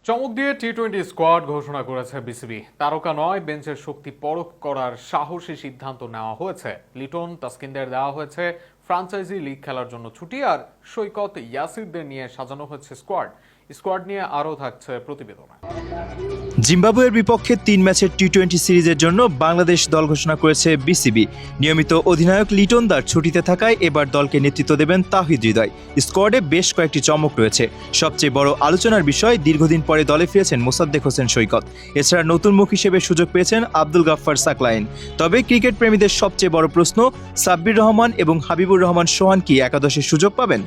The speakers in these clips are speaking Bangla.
চমক দিয়ে টি-20 স্কোয়াড ঘোষণা করেছে বিসিবি। তারকা নয়, বেঞ্চের শক্তি পরখ করার সাহসী সিদ্ধান্ত নেওয়া হয়েছে। লিটন তাসকিনদের দেওয়া হয়েছে ফ্রাঞ্চাইজি লিগ খেলার জন্য ছুটি, আর সৈকত ইয়াসিরদের নিয়ে সাজানো হয়েছে স্কোয়াড নিয়ে আরও থাকছে প্রতিবেদনে। জিম্বাবুয়ের বিপক্ষে 3 ম্যাচের টি-20 সিরিজের জন্য বাংলাদেশ দল ঘোষণা করেছে বিসিবি। নিয়মিত অধিনায়ক লিটন দাস ছুটিতে থাকায় এবার দলকে নেতৃত্ব দেবেন তাওহিদ হৃদয়। স্কোয়াডে বেশ কয়েকটি চমক রয়েছে। সবচেয়ে বড় আলোচনার বিষয়, দীর্ঘদিন পরে দলে ফিরেছেন মোসাদ্দেক হোসেন সৈকত। এছাড়া নতুন মুখ হিসেবে সুযোগ পেয়েছেন আব্দুল গাফফার সাকলাইন। তবে ক্রিকেট প্রেমীদের সবচেয়ে বড় প্রশ্ন, সাব্বির রহমান এবং হাবিবুর রহমান সোহান কি একাদশের সুযোগ পাবেন?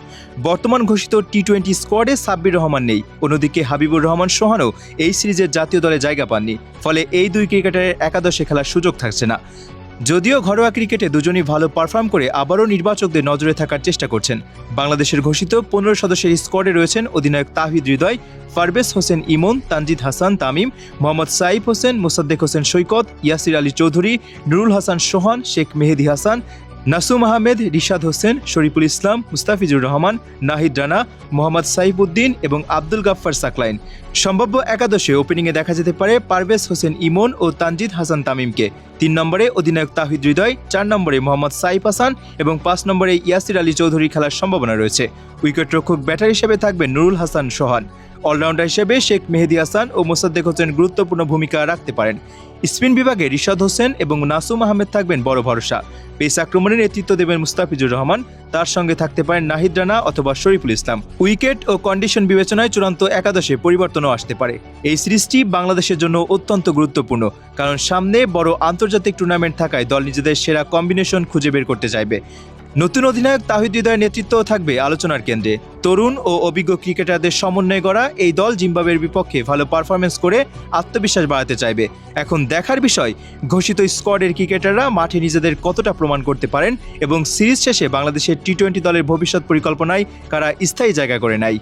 বর্তমান ঘোষিত টি-20 স্কোয়াডে সাব্বির রহমান নেই, অন্যদিকে হাবিবুর রহমান সোহানও এই সিরিজের জাতীয় দলে জায়গা পাননি। ফলে এই দুই ক্রিকেটারের একাদশে খেলার সুযোগ থাকছে না। যদিও ঘরোয়া ক্রিকেটে দুজনই ভালো পারফর্ম করে আবারও নির্বাচকদের নজরে থাকার চেষ্টা করছেন। বাংলাদেশের ঘোষিত 15 সদস্যের স্কোয়াডে রয়েছেন অধিনায়ক তাওহিদ হৃদয়, পারভেজ হোসেন ইমন, তানজিদ হাসান তামিম, মোহাম্মদ সাইফ হোসেন, মোসাদ্দেক হোসেন সৈকত, ইয়াসির আলী চৌধুরী, নুরুল হাসান সোহান, শেখ মেহেদী হাসান, নাসুম আহমেদ, রিশাদ হোসেন, শরীফুল ইসলাম, মুস্তাফিজুর রহমান, নাহিদ রানা, মোহাম্মদ সাইফুদ্দিন এবং আব্দুল গাফফার সাকলাইন। সম্ভাব্য একাদশে ওপেনিংয়ে দেখা যেতে পারে পারভেজ হোসেন ইমন ও তানজিদ হাসান তামিমকে। 3 নম্বরে অধিনায়ক তাওহিদ হৃদয়, 4 নম্বরে মোহাম্মদ সাইফ হাসান এবং 5 নম্বরে ইয়াসির আলী চৌধুরী খেলার সম্ভাবনা রয়েছে। উইকেটরক্ষক ব্যাটার হিসেবে থাকবেন নুরুল হাসান সোহান। অলরাউন্ডার হিসেবে শেখ মেহেদী হাসান ও মোসাদ্দেক হোসেন গুরুত্বপূর্ণ ভূমিকা রাখতে পারেন। স্পিন বিভাগে রিশাদ হোসেন এবং নাসুম আহমেদ থাকবেন বড় ভরসা। পেস আক্রমণে নেতৃত্ব দেবেন মুস্তাফিজুর রহমান, তার সঙ্গে থাকতে পারেন নাহিদ রানা অথবা শরীফুল ইসলাম। উইকেট ও কন্ডিশন বিবেচনায় চূড়ান্ত একাদশে পরিবর্তনও আসতে পারে। এই সিরিজটি বাংলাদেশের জন্য অত্যন্ত গুরুত্বপূর্ণ, কারণ সামনে বড় আন্তর্জাতিক টুর্নামেন্ট থাকায় দল নিজেদের সেরা কম্বিনেশন খুঁজে বের করতে চাইবে। নতুন অধিনায়ক তাওহিদ হৃদয়ের নেতৃত্বও থাকবে আলোচনার কেন্দ্রে। তরুণ ও অভিজ্ঞ ক্রিকেটারদের সমন্বয়ে গড়া এই দল জিম্বাবুয়ের বিপক্ষে ভালো পারফরমেন্স করে আত্মবিশ্বাস বাড়াতে চাইবে। এখন দেখার বিষয়, ঘোষিত স্কোয়াডের ক্রিকেটাররা মাঠে নিজেদের কতটা প্রমাণ করতে পারেন এবং সিরিজ শেষে বাংলাদেশের টি-20 দলের ভবিষ্যৎ পরিকল্পনায় কারা স্থায়ী জায়গা করে নেয়।